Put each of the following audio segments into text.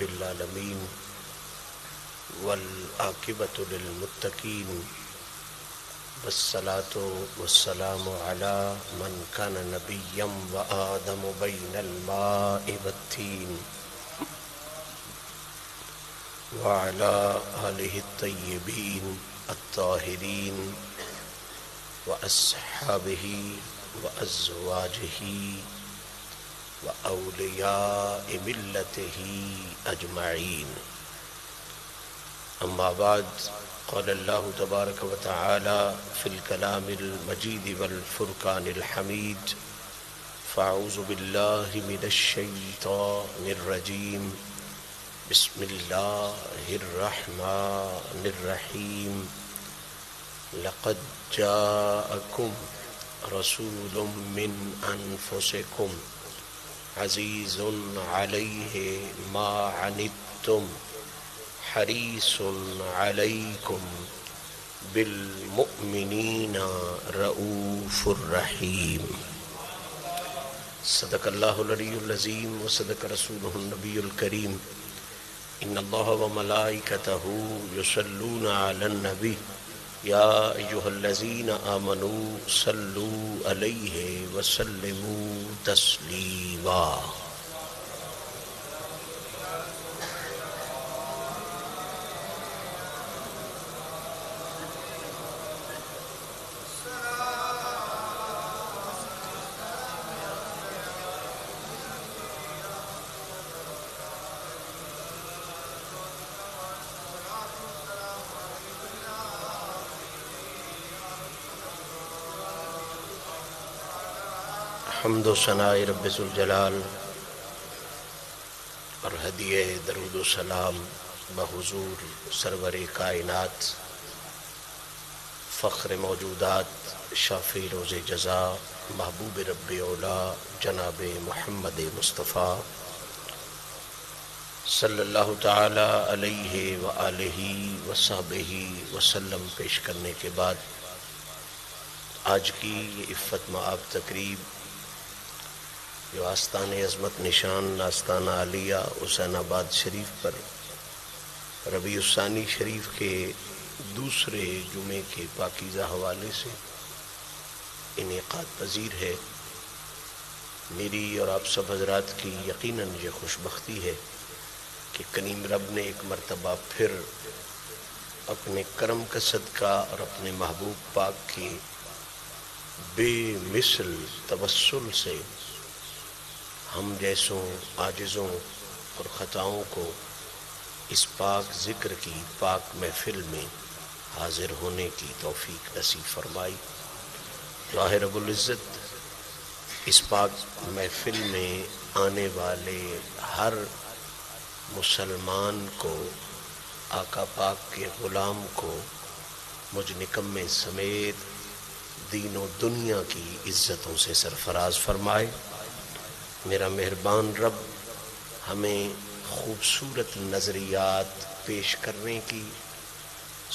رب العالمین والعاقبۃ للمتقین والصلاة والسلام علی من کان نبیا وآدم بین الماء والطین وعلی آلہ الطیبین الطاہرین واصحابہ وازواجہ وأولیاء ملته أجمعین. اما بعد، قال الله تبارك وتعالى في الكلام المجيد والفرقان الحميد: فأعوذ بالله من الشيطان الرجيم، بسم الله الرحمن الرحيم. لقد جاءكم رسول من أنفسكم عزیز علیہ ما عنتم حریص علیکم بالمؤمنین رؤوف الرحیم. صدق اللہ العلی العظیم وصدق رسولہ النبی الکریم. ان اللہ وملائکتہ یصلون علی النبی یا ایہا الذین آمنوا صلوا علیہ وسلموا تسلیما. حمد و ثناء رب ذوالجلال اور ہدیہ درود و سلام بحضور سرور کائنات فخر موجودات شافی روز جزا محبوب رب اولا جناب محمد مصطفیٰ صلی اللہ تعالی علیہ وآلہ وصحبہ وسلم پیش کرنے کے بعد، آج کی یہ عفت مآب تقریب جو آستان عظمت نشان آستانہ عالیہ حسین آباد شریف پر ربیع الثانی شریف کے دوسرے جمعے کے پاکیزہ حوالے سے انعقاد پذیر ہے. میری اور آپ سب حضرات کی یقیناً یہ خوش بختی ہے کہ کریم رب نے ایک مرتبہ پھر اپنے کرم کا صدقہ اور اپنے محبوب پاک کی بے مثل توسل سے ہم جیسوں عاجزوں اور خطاؤں کو اس پاک ذکر کی پاک محفل میں حاضر ہونے کی توفیق نصیب فرمائی. اللہ رب العزت اس پاک محفل میں آنے والے ہر مسلمان کو، آقا پاک کے غلام کو، مجھ نکمے سمیت دین و دنیا کی عزتوں سے سرفراز فرمائے. میرا مہربان رب ہمیں خوبصورت نظریات پیش کرنے کی،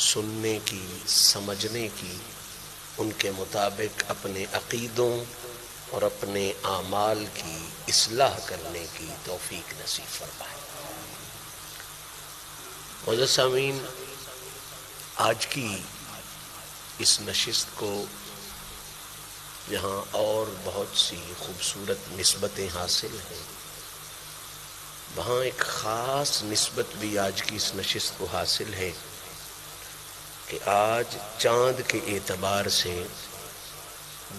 سننے کی، سمجھنے کی، ان کے مطابق اپنے عقیدوں اور اپنے اعمال کی اصلاح کرنے کی توفیق نصیب فرمائے. معزز سامعین، آج کی اس نشست کو جہاں اور بہت سی خوبصورت نسبتیں حاصل ہیں، وہاں ایک خاص نسبت بھی آج کی اس نشست کو حاصل ہے کہ آج چاند کے اعتبار سے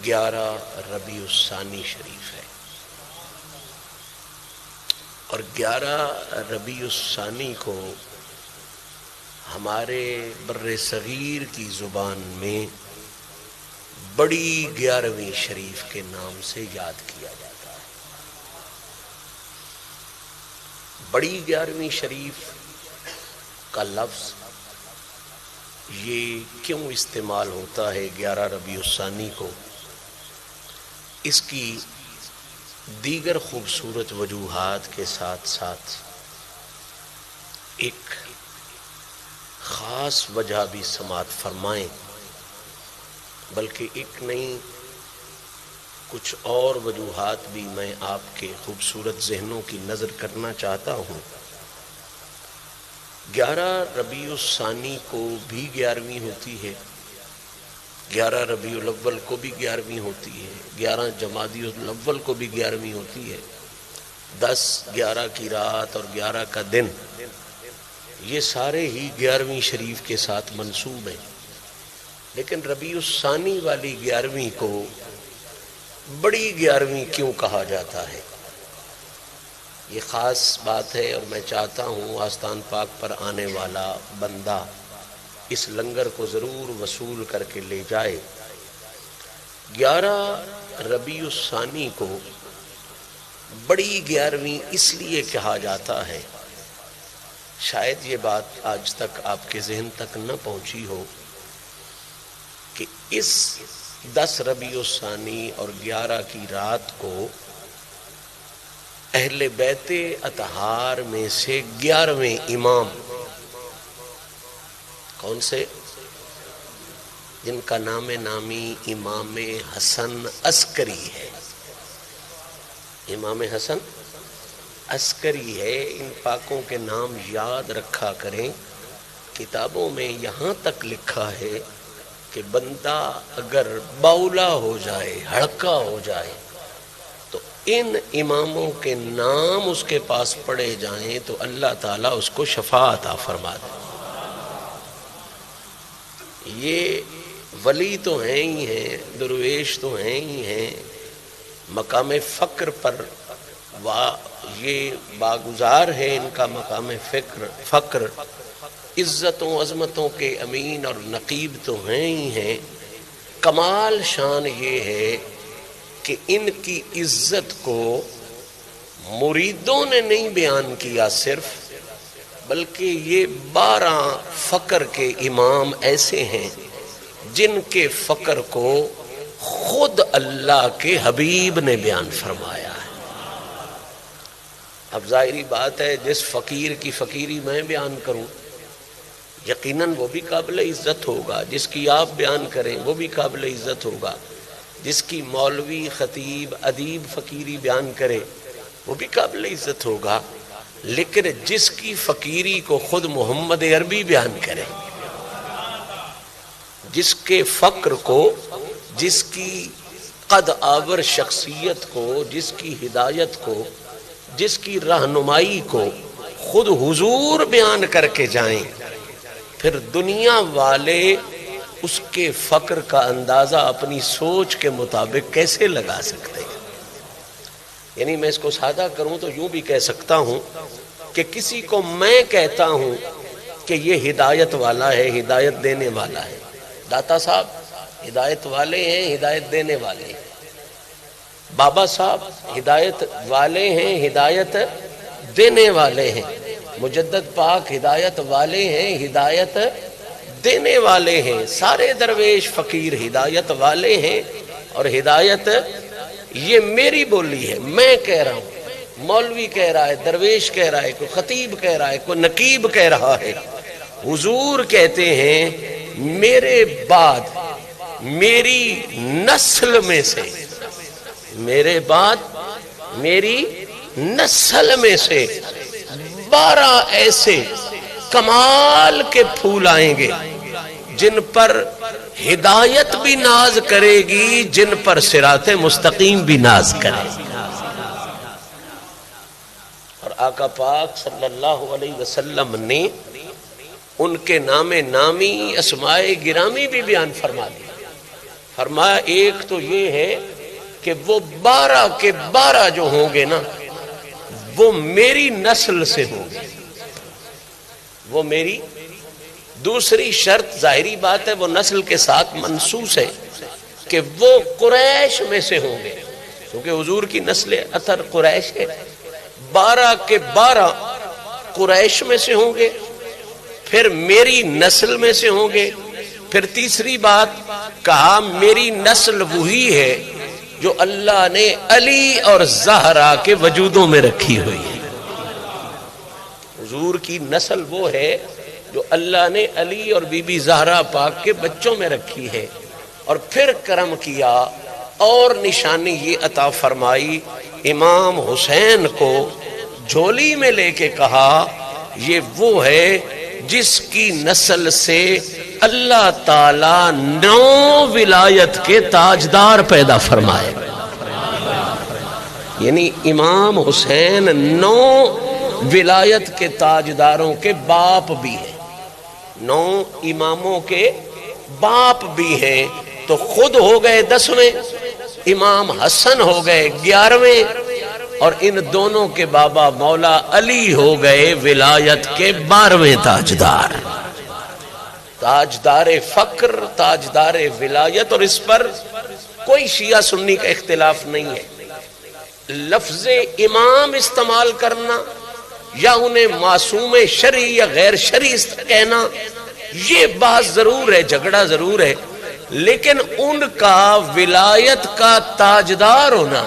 11 ربیع الثانی شریف ہے، اور 11 ربیع الثانی کو ہمارے بر صغیر کی زبان میں بڑی 11ویں شریف کے نام سے یاد کیا جاتا ہے. بڑی 11ویں شریف کا لفظ یہ کیوں استعمال ہوتا ہے 11 ربیع الثانی کو؟ اس کی دیگر خوبصورت وجوہات کے ساتھ ساتھ ایک خاص وجہ بھی سماعت فرمائیں، بلکہ ایک نہیں کچھ اور وجوہات بھی میں آپ کے خوبصورت ذہنوں کی نظر کرنا چاہتا ہوں 11 ربیع الثانی کو بھی 11ویں ہوتی ہے، 11 ربیع الاول کو بھی 11ویں ہوتی ہے، 11 جمادی الاول کو بھی 11ویں ہوتی ہے، 10 11 کی رات اور 11 کا دن، یہ سارے ہی 11ویں شریف کے ساتھ منسوب ہیں۔ لیکن ربیع الثانی والی 11ویں کو بڑی 11ویں کیوں کہا جاتا ہے؟ یہ خاص بات ہے، اور میں چاہتا ہوں آستان پاک پر آنے والا بندہ اس لنگر کو ضرور وصول کر کے لے جائے۔ 11 ربیع الثانی کو بڑی 11ویں اس لیے کہا جاتا ہے، شاید یہ بات آج تک آپ کے ذہن تک نہ پہنچی ہو کہ اس 10 ربیع الثانی اور 11 کی رات کو اہل بیت اطہار میں سے 11ویں امام کون سے؟ جن کا نام نامی امام حسن عسکری ہے۔ امام حسن عسکری ہے۔ ان پاکوں کے نام یاد رکھا کریں۔ کتابوں میں یہاں تک لکھا ہے کہ بندہ اگر باولا ہو جائے، ہڑکا ہو جائے، تو ان اماموں کے نام اس کے پاس پڑھے جائیں تو اللہ تعالیٰ اس کو شفا عطا فرما دے۔ یہ ولی تو ہیں ہی ہیں، درویش تو ہیں ہی ہیں، مقام فقر پر یہ باگزار ہے ان کا مقام فقر، عزتوں عظمتوں کے امین اور نقیب تو ہیں ہی ہیں۔ کمال شان یہ ہے کہ ان کی عزت کو مریدوں نے نہیں بیان کیا صرف، بلکہ یہ 12 فقر کے امام ایسے ہیں جن کے فقر کو خود اللہ کے حبیب نے بیان فرمایا ہے۔ اب ظاہری بات ہے جس فقیر کی فقیری میں بیان کروں یقیناً وہ بھی قابل عزت ہوگا، جس کی آپ بیان کریں وہ بھی قابل عزت ہوگا، جس کی مولوی خطیب ادیب فقیری بیان کرے وہ بھی قابل عزت ہوگا، لیکن جس کی فقیری کو خود محمد عربی بیان کرے، جس کے فقر کو، جس کی قد آور شخصیت کو، جس کی ہدایت کو، جس کی رہنمائی کو خود حضور بیان کر کے جائیں، پھر دنیا والے اس کے فقر کا اندازہ اپنی سوچ کے مطابق کیسے لگا سکتے ہیں؟ یعنی میں اس کو سادہ کروں تو یوں بھی کہہ سکتا ہوں کہ کسی کو میں کہتا ہوں کہ یہ ہدایت والا ہے، ہدایت دینے والا ہے، داتا صاحب ہدایت والے ہیں، ہدایت دینے والے ہیں، بابا صاحب ہدایت والے ہیں، ہدایت دینے والے ہیں، مجدد پاک ہدایت والے ہیں، ہدایت دینے والے ہیں، سارے درویش فقیر ہدایت والے ہیں، اور ہدایت یہ میری بولی ہے، میں کہہ رہا ہوں، مولوی کہہ رہا ہے، درویش کہہ رہا ہے، کوئی خطیب کہہ رہا ہے، کوئی نقیب کہہ رہا ہے، حضور کہتے ہیں میرے بعد میری نسل میں سے، میرے بعد میری نسل میں سے 12 ایسے کمال کے پھول آئیں گے جن پر ہدایت بھی ناز کرے گی، جن پر صراط مستقیم بھی ناز کرے گی۔ اور آقا پاک صلی اللہ علیہ وسلم نے ان کے نام نامی اسماء گرامی بھی بیان فرما دیا۔ فرمایا ایک تو یہ ہے کہ وہ 12 کے 12 جو ہوں گے نا وہ میری نسل سے ہوں گے، وہ میری، دوسری شرط ظاہری بات ہے وہ نسل کے ساتھ منصوص ہے کہ وہ قریش میں سے ہوں گے، کیونکہ حضور کی نسل اثر قریش ہے، 12 کے 12 قریش میں سے ہوں گے، پھر میری نسل میں سے ہوں گے، پھر تیسری بات کہا میری نسل وہی ہے جو اللہ نے علی اور زہرا کے وجودوں میں رکھی ہوئی ہے۔ حضور کی نسل وہ ہے جو اللہ نے علی اور بی بی زہرا پاک کے بچوں میں رکھی ہے، اور پھر کرم کیا اور نشانی یہ عطا فرمائی، امام حسین کو جھولی میں لے کے کہا یہ وہ ہے جس کی نسل سے اللہ تعالیٰ 9 ولایت کے تاجدار پیدا فرمائے. یعنی امام حسین 9 ولایت کے تاجداروں کے باپ بھی ہیں، 9 اماموں کے باپ بھی ہیں. تو خود ہو گئے 10ویں، امام حسن ہو گئے 11ویں، اور ان دونوں کے بابا مولا علی ہو گئے ولایت کے 12ویں تاجدار. تاجدار فقر، تاجدار ولایت. اور اس پر کوئی شیعہ سنی کا اختلاف نہیں ہے. لفظ امام استعمال کرنا یا انہیں معصوم شرعی یا غیر شرعی کہنا، یہ بات ضرور ہے، جھگڑا ضرور ہے، لیکن ان کا ولایت کا تاجدار ہونا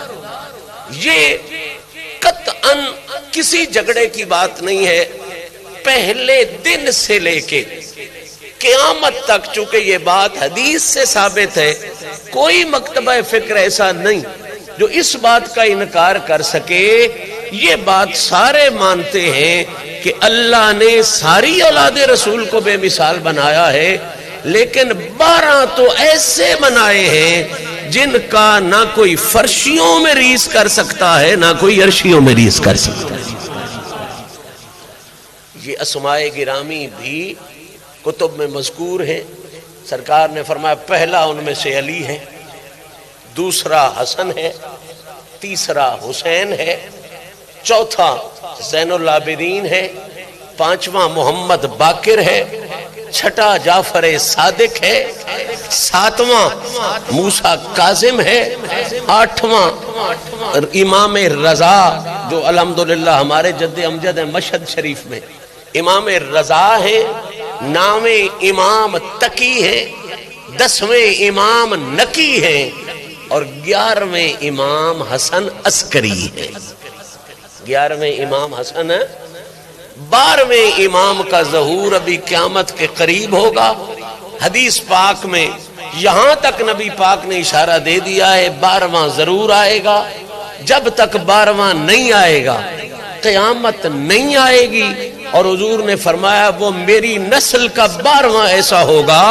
یہ قطعاً کسی جھگڑے کی بات نہیں ہے. پہلے دن سے لے کے قیامت تک، چونکہ یہ بات حدیث سے ثابت ہے، کوئی مکتبہ فکر ایسا نہیں جو اس بات کا انکار کر سکے. یہ بات سارے مانتے ہیں کہ اللہ نے ساری اولاد رسول کو بے مثال بنایا ہے، لیکن 12 تو ایسے بنائے ہیں جن کا نہ کوئی فرشیوں میں ریس کر سکتا ہے، نہ کوئی عرشیوں میں ریس کر سکتا ہے. یہ اسماء گرامی بھی کتب میں مذکور ہیں. سرکار نے فرمایا پہلا ان میں سے علی ہے، دوسرا حسن ہے، تیسرا حسین ہے، چوتھا زین العابدین ہے، پانچواں محمد باقر ہے، چھٹا جعفر صادق ہے، ساتواں موسیٰ کاظم ہے، آٹھواں امام رضا جو الحمدللہ ہمارے جد امجد ہیں مشہد شریف میں امام رضا ہے، 9ویں امام تقی ہے، 10ویں امام نقی ہے، اور 11ویں امام حسن عسکری ہے. 11ویں امام حسن. 12ویں امام کا ظہور ابھی قیامت کے قریب ہوگا. حدیث پاک میں یہاں تک نبی پاک نے اشارہ دے دیا ہے 12واں ضرور آئے گا. جب تک 12واں نہیں آئے گا قیامت نہیں آئے گی. اور حضور نے فرمایا وہ میری نسل کا 12واں ایسا ہوگا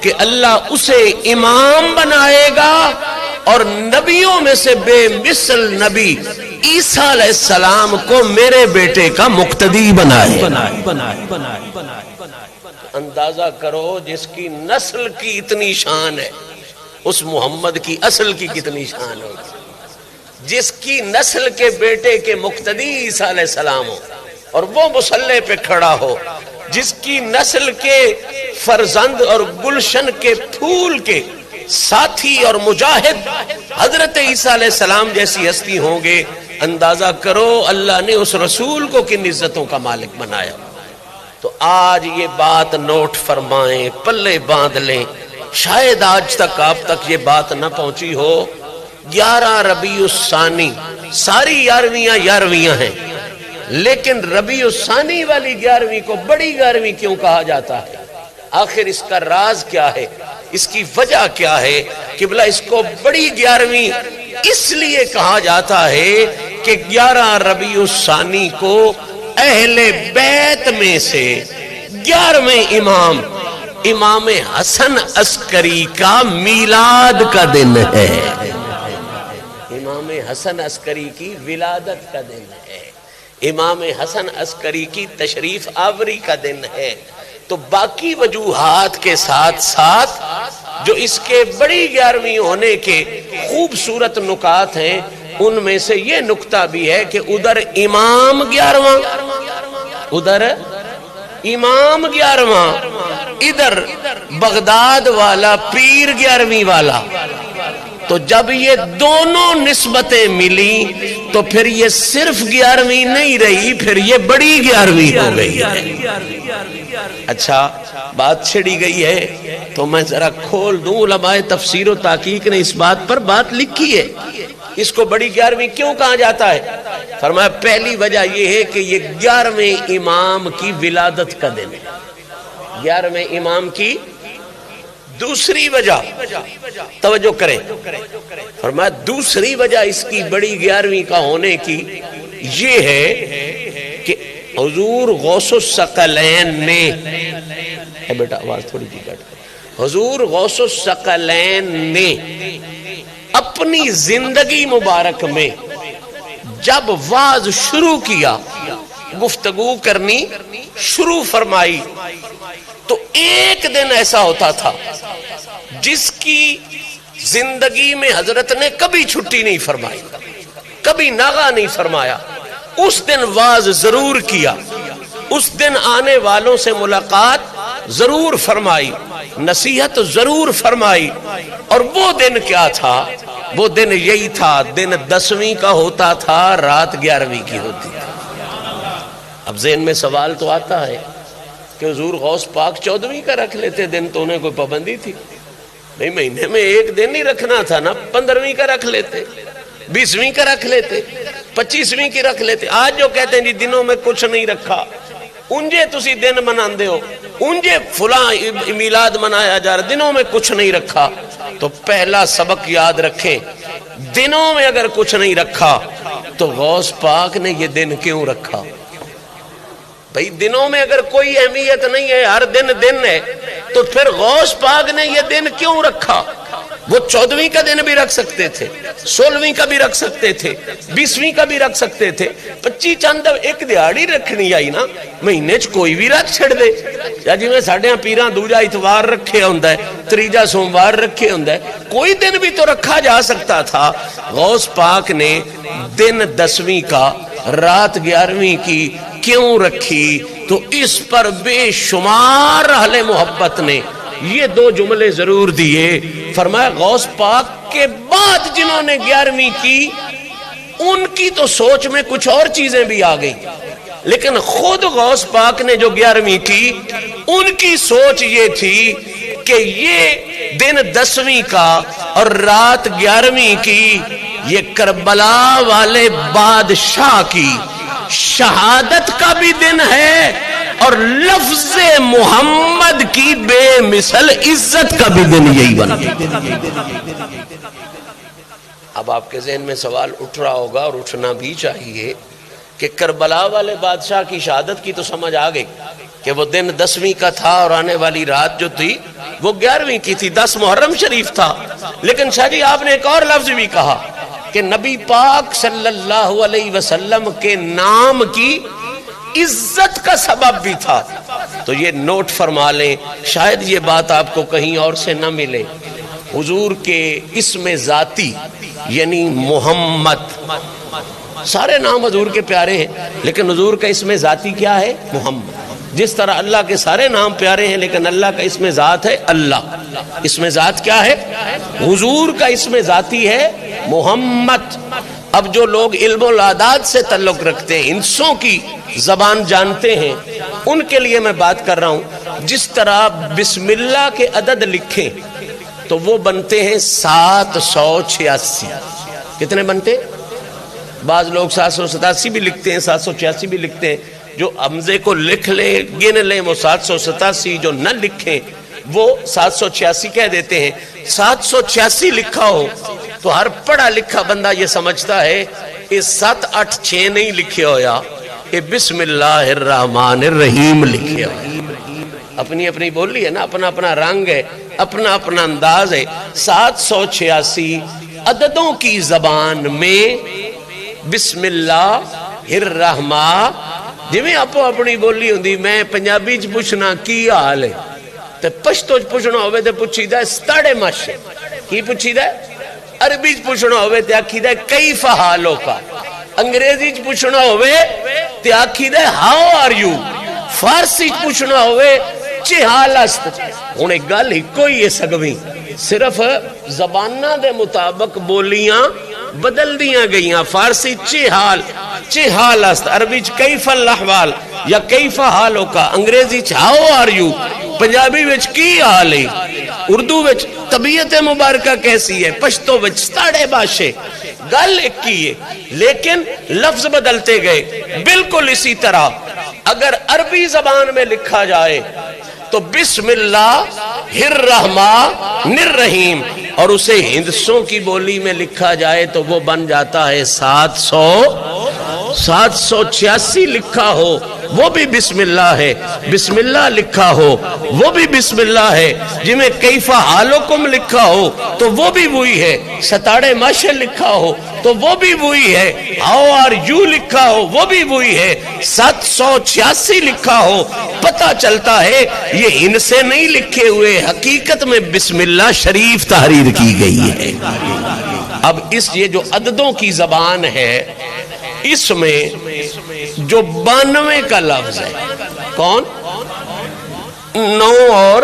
کہ اللہ اسے امام بنائے گا، اور نبیوں میں سے بے مثل نبی عیسیٰ علیہ السلام کو میرے بیٹے کا مقتدی بنائے. اندازہ کرو جس کی نسل کی اتنی شان ہے، اس محمد کی اصل کی کتنی شان ہوگی. جس کی نسل کے بیٹے کے مقتدی عیسیٰ علیہ السلام ہو اور وہ مصلی پہ کھڑا ہو، جس کی نسل کے فرزند اور گلشن کے پھول کے ساتھی اور مجاہد حضرت عیسیٰ علیہ السلام جیسی ہستی ہوں گے. اندازہ کرو اللہ نے اس رسول کو کن عزتوں کا مالک بنایا. تو آج یہ بات نوٹ فرمائیں، پلے باندھ لیں. شاید آج تک آپ تک یہ بات نہ پہنچی ہو. 11 ربیع الثانی، ساری 11ویں ہیں، لیکن ربیع الثانی والی 11ویں کو بڑی 11ویں کیوں کہا جاتا ہے؟ آخر اس کا راز کیا ہے؟ اس کی وجہ کیا ہے کہ بلا اس کو بڑی 11ویں اس لیے کہا جاتا ہے کہ 11 ربیع الثانی کو اہل بیت میں سے 11ویں امام امام حسن عسکری کا میلاد کا دن ہے. امام حسن عسکری کی ولادت کا دن ہے، امام حسن عسکری کی تشریف آوری کا دن ہے. تو باقی وجوہات کے ساتھ ساتھ جو اس کے بڑی 11ویں ہونے کے خوبصورت نکات ہیں، ان میں سے یہ نکتہ بھی ہے کہ ادھر امام 11واں، ادھر امام 11واں، ادھر بغداد والا پیر 11ویں والا. تو جب یہ دونوں نسبتیں ملی تو پھر یہ صرف 11ویں نہیں رہی، پھر یہ بڑی 11ویں ہو گئی ہے. اچھا بات چھڑی گئی ہے تو میں ذرا کھول دوں. علماء تفسیر و تحقیق نے اس بات پر بات لکھی ہے. اس کو بڑی 11ویں کیوں کہا جاتا ہے؟ فرمایا پہلی وجہ یہ ہے کہ یہ 11ویں امام کی ولادت کا دن ہے. 11ویں امام کی دوسری وجہ توجہ کریں، فرمایا دوسری وجہ اس کی بڑی 11ویں کا ہونے کی یہ ہے کہ حضور غوث الثقلین نے، اے بیٹا آواز تھوڑی جی کٹ، حضور غوث الثقلین نے اپنی زندگی مبارک میں جب واز شروع کیا، گفتگو کرنی شروع فرمائی، تو ایک دن ایسا ہوتا تھا جس کی زندگی میں حضرت نے کبھی چھٹی نہیں فرمائی، کبھی ناغہ نہیں فرمایا۔ اس دن واز ضرور کیا، اس دن آنے والوں سے ملاقات ضرور فرمائی، نصیحت ضرور فرمائی۔ اور وہ دن کیا تھا؟ وہ دن یہی تھا، دن 10ویں کا ہوتا تھا، رات 11ویں کی ہوتی تھی۔ اب ذہن میں سوال تو آتا ہے کہ حضور غوث پاک 14ویں کا رکھ لیتے دن، تو انہیں کوئی پابندی تھی؟ نہیں، مہینے میں ایک دن نہیں رکھنا تھا نا، 15ویں کا رکھ لیتے، 20ویں کا رکھ لیتے، 25ویں کی رکھ لیتے۔ آج جو کہتے ہیں جی دنوں میں کچھ نہیں رکھا، انجے تسی دن مناندے ہو، انجے فلاں میلاد منایا جا رہا، دنوں میں کچھ نہیں رکھا۔ تو پہلا سبق یاد رکھیں، دنوں میں اگر کچھ نہیں رکھا تو غوث پاک نے یہ دن کیوں رکھا؟ بھئی دنوں میں اگر کوئی اہمیت نہیں ہے، ہر دن دن ہے، تو پھر غوث پاک نے یہ دن کیوں رکھا؟ وہ 14ویں کا دن بھی رکھ سکتے تھے، 16ویں کا بھی رکھ سکتے تھے، 20ویں کا بھی رکھ سکتے تھے، 25 چند ایک دیہڑی رکھنی آئی نا، مہینے کوئی بھی رکھ چھڑ دے۔ یا جی میں ساڑھے پیراں دوجا اتوار رکھے ہوندہ ہے، تریجا سوموار رکھے ہوندہ ہے، کوئی دن بھی تو رکھا جا سکتا تھا۔ غوث پاک نے دن 10ویں کا رات 11ویں کی کیوں رکھی؟ تو اس پر بے شمار اہل محبت نے یہ 2 جملے ضرور دیے، فرمایا غوث پاک کے بعد جنہوں نے 11ویں کی ان کی تو سوچ میں کچھ اور چیزیں بھی آ گئی، لیکن خود غوث پاک نے جو 11ویں کی ان کی سوچ یہ تھی کہ یہ دن 10ویں کا اور رات 11ویں کی یہ کربلا والے بادشاہ کی شہادت کا بھی دن ہے اور لفظ محمد کی بے مثل عزت کا بھی دن یہی بن گیا۔ اب آپ کے ذہن میں سوال اٹھ رہا ہوگا اور اٹھنا بھی چاہیے کہ کربلا والے بادشاہ کی شہادت کی تو سمجھ آ گئی کہ وہ دن 10ویں کا تھا اور آنے والی رات جو تھی وہ 11ویں کی تھی، 10 محرم شریف تھا۔ لیکن شاہ جی آپ نے ایک اور لفظ بھی کہا کہ نبی پاک صلی اللہ علیہ وسلم کے نام کی عزت کا سبب بھی تھا۔ تو یہ نوٹ فرما لیں، شاید یہ بات آپ کو کہیں اور سے نہ ملے، حضور کے اسم ذاتی یعنی محمد، سارے نام حضور کے پیارے ہیں لیکن حضور کا اسم ذاتی کیا ہے؟ محمد۔ جس طرح اللہ کے سارے نام پیارے ہیں لیکن اللہ کا اسم ذات ہے اللہ، اسم ذات کیا ہے؟ حضور کا اسم ذاتی ہے محمد۔ اب جو لوگ علم العداد سے تعلق رکھتے ہیں، انسوں کی زبان جانتے ہیں، ان کے لیے میں بات کر رہا ہوں، جس طرح بسم اللہ کے عدد لکھیں تو وہ بنتے ہیں 786۔ کتنے بنتے؟ بعض لوگ 787 بھی لکھتے ہیں، 786 بھی لکھتے ہیں۔ جو حمزے کو لکھ لیں گن لیں وہ 787، جو نہ لکھیں وہ 786 کہہ دیتے ہیں۔ 786 لکھا ہو تو ہر پڑھا لکھا بندہ یہ سمجھتا ہے یہ 786 نہیں لکھے ہویا، یہ بسم اللہ الرحمن الرحیم لکھے ہویا۔ اپنی اپنی بولی ہے نا، اپنا اپنا رنگ ہے، اپنا اپنا انداز ہے۔ 786 عددوں کی زبان میں بسم اللہ الرحمن، جی میں آپ اپنی بولی ہوں دی، میں پنجابی چ پوچھنا کی حال ہے تے پشتو چ پوچھنا ہوئے تے پوچھی دا ستاڑے مش، کی پوچھی دا؟ عربی چ پوچھنا ہوئے تے آکھی دا کیف حالو کا، انگریزی چ پوچھنا ہوئے تے آکھی دا ہاؤ آر یو، فارسی چ پوچھنا ہوئے چے حال است۔ انہیں گل ہی کوئی ہے سگویں، صرف زبانہ دے مطابق بولیاں بدل دیاں گئیاں۔ فارسی چے حال است، عربی چ کیف الاحوال یا کیف حالو کا، انگریزی چ ہاؤ آر یو، پنجابی وچ کی حال ہے، اردو وچ طبیعت مبارکہ کیسی ہے، پشتو وچ ستاڑے باشے، گل ایک کی ہے لیکن لفظ بدلتے گئے۔ بالکل اسی طرح اگر عربی زبان میں لکھا جائے تو بسم اللہ الرحمن الرحیم، اور اسے ہندسوں کی بولی میں لکھا جائے تو وہ بن جاتا ہے 700۔ 786 لکھا ہو وہ بھی بسم اللہ ہے، بسم اللہ لکھا ہو وہ بھی بسم اللہ ہے، جی میں کیفہ حالکم لکھا ہو تو وہ بھی وہی ہے، ستاڑے ماشا لکھا ہو تو وہ بھی وہی ہے، ہاؤ آر یو لکھا ہو وہ بھی وہی ہے، 786 لکھا ہو پتہ چلتا ہے یہ ان سے نہیں لکھے ہوئے، حقیقت میں بسم اللہ شریف تحریر کی گئی ہے۔ اب اس یہ جو عددوں کی زبان ہے اس میں جو 92 کا لفظ ہے کون 9 اور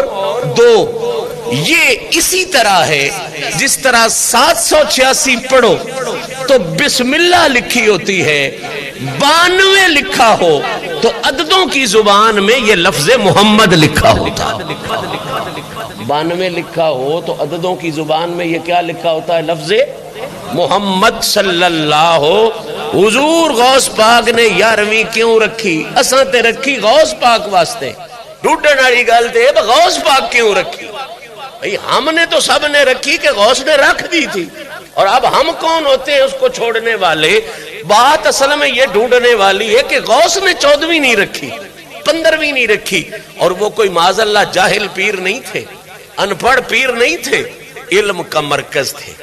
2 یہ اسی طرح ہے جس طرح 786 پڑھو تو بسم اللہ لکھی ہوتی ہے، 92 لکھا ہو تو عددوں کی زبان میں یہ لفظ محمد لکھا ہوتا ہے، 92 لکھا ہو تو عددوں کی زبان میں یہ کیا لکھا ہوتا ہے؟ لفظ محمد صلی اللہ حضور غوث پاک نے 11ویں کیوں رکھی؟ اساں تے رکھی غوث پاک واسطے، ڈھونڈن والی گل تے غوث پاک کیوں رکھی؟ بھئی ہم نے تو سب نے رکھی کہ غوث نے رکھ دی تھی، اور اب ہم کون ہوتے ہیں اس کو چھوڑنے والے؟ بات اصل میں یہ ڈھونڈنے والی ہے کہ غوث نے 14ویں نہیں رکھی، 15ویں نہیں رکھی، اور وہ کوئی معاذ اللہ جاہل پیر نہیں تھے، ان پڑھ پیر نہیں تھے، علم کا مرکز تھے،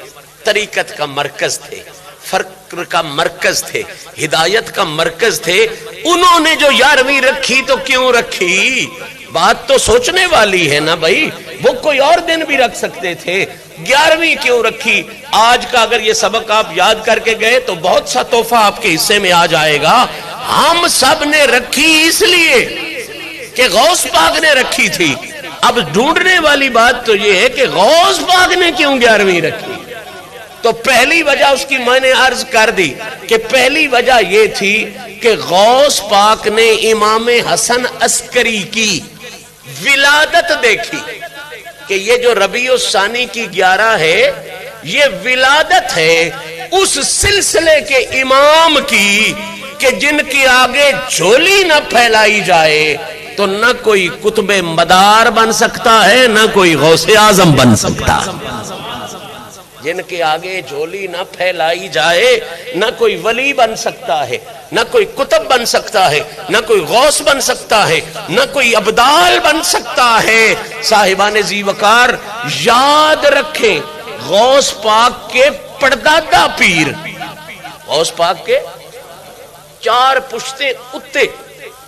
طریقت کا مرکز تھے، فکر کا مرکز تھے، ہدایت کا مرکز تھے، انہوں نے جو 11ویں رکھی تو کیوں رکھی؟ بات تو سوچنے والی ہے نا بھائی، وہ کوئی اور دن بھی رکھ سکتے تھے، 11ویں کیوں رکھی؟ آج کا اگر یہ سبق آپ یاد کر کے گئے تو بہت سا تحفہ آپ کے حصے میں آ جائے گا۔ ہم سب نے رکھی اس لیے کہ غوث پاک نے رکھی تھی، اب ڈھونڈنے والی بات تو یہ ہے کہ غوث پاک نے کیوں 11ویں رکھی؟ تو پہلی وجہ اس کی میں نے عرض کر دی کہ پہلی وجہ یہ تھی کہ غوث پاک نے امام حسن عسکری کی ولادت دیکھی کہ یہ جو ربیع الثانی کی 11 ہے یہ ولادت ہے اس سلسلے کے امام کی کہ جن کی آگے جھولی نہ پھیلائی جائے تو نہ کوئی قطب مدار بن سکتا ہے نہ کوئی غوث اعظم بن سکتا، جن کے آگے جھولی نہ پھیلائی جائے نہ کوئی ولی بن سکتا ہے، نہ کوئی قطب بن سکتا ہے، نہ کوئی غوث بن سکتا ہے، نہ کوئی ابدال بن سکتا ہے۔ صاحبان ذی وقار یاد رکھیں، غوث پاک کے پردادا پیر، غوث پاک کے 4 پشتے اتے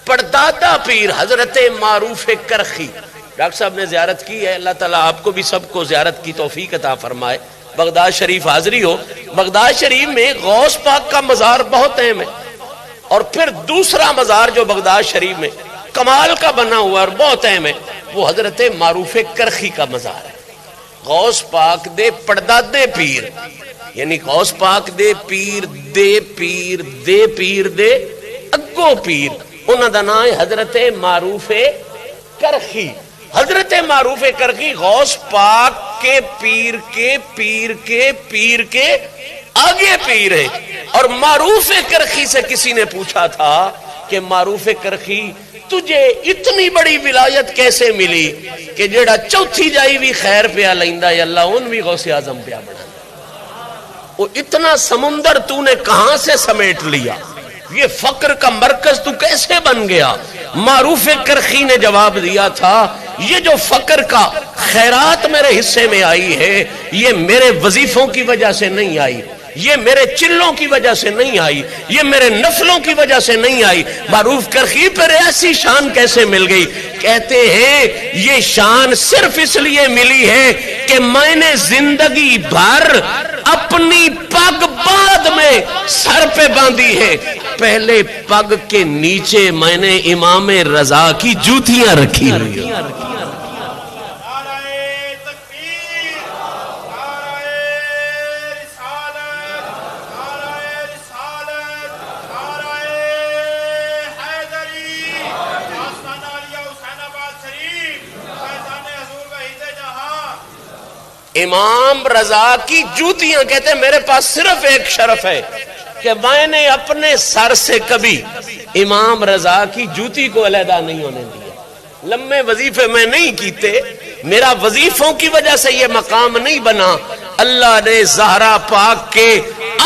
پردادا پیر حضرت معروف کرخی، ڈاکٹر صاحب نے زیارت کی ہے، اللہ تعالیٰ آپ کو بھی سب کو زیارت کی توفیق عطا فرمائے۔ بغداد شریف حاضری ہو، بغداد شریف میں غوث پاک کا مزار بہت اہم ہے، اور پھر دوسرا مزار جو بغداد شریف میں کمال کا بنا ہوا اور بہت اہم ہے وہ حضرت معروف کرخی کا مزار ہے۔ غوث پاک دے پردادے پیر یعنی غوث پاک دے پیر دے پیر دے پیر دے اگو پیر، انہاں دا نام ہے حضرت معروف کرخی۔ حضرت معروف کرخی غوث پاک کے پیر کے پیر کے پیر کے آگے پیر ہے، اور معروف کرخی سے کسی نے پوچھا تھا کہ معروف کرخی تجھے اتنی بڑی ولایت کیسے ملی کہ جیڑا چوتھی جائی بھی خیر پیا لیندہ یا اللہ ان بھی غوث اعظم پیا بنا، وہ اتنا سمندر تو نے کہاں سے سمیٹ لیا، یہ فقر کا مرکز تو کیسے بن گیا؟ معروف کرخی نے جواب دیا تھا یہ جو فقر کا خیرات میرے حصے میں آئی ہے یہ میرے وظیفوں کی وجہ سے نہیں آئی، یہ میرے چلوں کی وجہ سے نہیں آئی، یہ میرے نفلوں کی وجہ سے نہیں آئی۔ معروف کرخی پر ایسی شان کیسے مل گئی؟ کہتے ہیں یہ شان صرف اس لیے ملی ہے کہ میں نے زندگی بھر اپنی پگ بعد میں سر پہ باندھی ہے، پہلے پگ کے نیچے میں نے امام رضا کی جوتیاں رکھی ہوئی ہیں۔ امام رضا کی جوتیاں، کہتے ہیں میرے پاس صرف ایک شرف ہے کہ میں نے اپنے سر سے کبھی امام رضا کی جوتی کو علیحدہ نہیں ہونے دیا، لمبے وظیفے میں نہیں کیتے، میرا وظیفوں کی وجہ سے یہ مقام نہیں بنا، اللہ نے زہرا پاک کے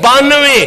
92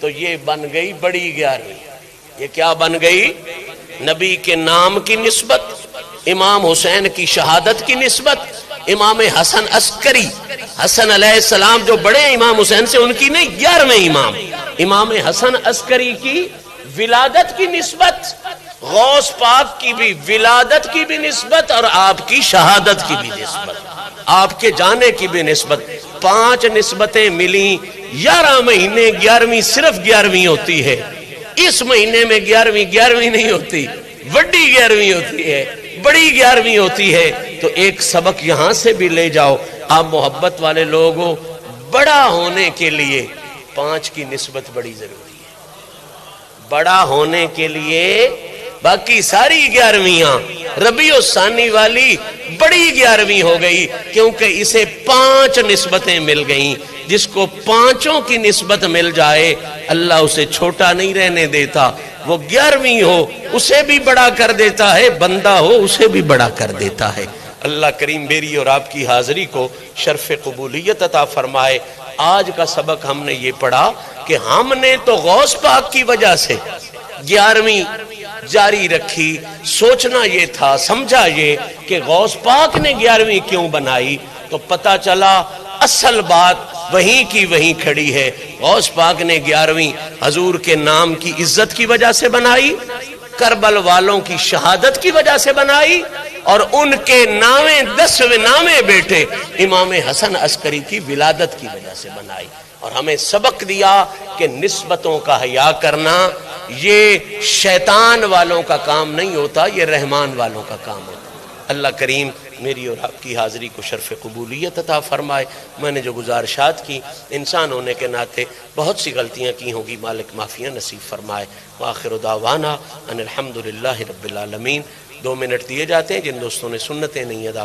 تو یہ بن گئی بڑی 11ویں۔ یہ کیا بن گئی؟ نبی کے نام کی نسبت، امام حسین کی شہادت کی نسبت، امام حسن عسکری، حسن علیہ السلام جو بڑے امام حسین سے، ان کی نہیں، 11ویں امام، امام حسن عسکری کی ولادت کی نسبت، غوث پاک کی بھی ولادت کی بھی نسبت اور آپ کی شہادت کی بھی نسبت، آپ کے جانے کی بھی نسبت۔ 5 نسبتیں ملیں۔ 11 مہینے 11ویں صرف 11ویں ہوتی ہے۔ اس مہینے میں 11ویں نہیں ہوتی، بڑی 11ویں ہوتی ہے، بڑی 11ویں ہوتی ہے۔ تو ایک سبق یہاں سے بھی لے جاؤ، آپ محبت والے لوگوں، بڑا ہونے کے لیے 5 کی نسبت بڑی ضروری ہے۔ بڑا ہونے کے لیے باقی ساری 11ویں ربیع الثانی والی بڑی 11ویں ہو گئی، کیونکہ اسے 5 نسبتیں مل گئیں۔ جس کو 5 کی نسبت مل جائے اللہ اسے چھوٹا نہیں رہنے دیتا، وہ 11ویں ہو اسے بھی بڑا کر دیتا ہے، بندہ ہو اسے بھی بڑا کر دیتا ہے۔ اللہ کریم میری اور آپ کی حاضری کو شرف قبولیت عطا فرمائے۔ آج کا سبق ہم نے یہ پڑھا کہ ہم نے تو غوث پاک کی وجہ سے 11ویں جاری رکھی۔ سوچنا یہ تھا، سمجھا یہ کہ غوث پاک نے 11ویں کیوں بنائی، تو پتہ چلا اصل بات وہیں کی وہیں کھڑی ہے۔ غوث پاک نے 11ویں حضور کے نام کی عزت کی وجہ سے بنائی، کربل والوں کی شہادت کی وجہ سے بنائی، اور ان کے 10ویں نامے بیٹے امام حسن عسکری کی ولادت کی وجہ سے بنائی۔ اور ہمیں سبق دیا کہ نسبتوں کا حیا کرنا یہ شیطان والوں کا کام نہیں ہوتا، یہ رحمان والوں کا کام ہوتا۔ اللہ کریم میری اور آپ کی حاضری کو شرف قبولیت عطا فرمائے۔ میں نے جو گزارشات کی، انسان ہونے کے ناطے بہت سی غلطیاں کی ہوگی، مالک معافیاں نصیب فرمائے۔ وآخر دعوانا ان الحمدللہ رب العالمین۔ 2 منٹ دیے جاتے ہیں، جن دوستوں نے سنتیں نہیں ادا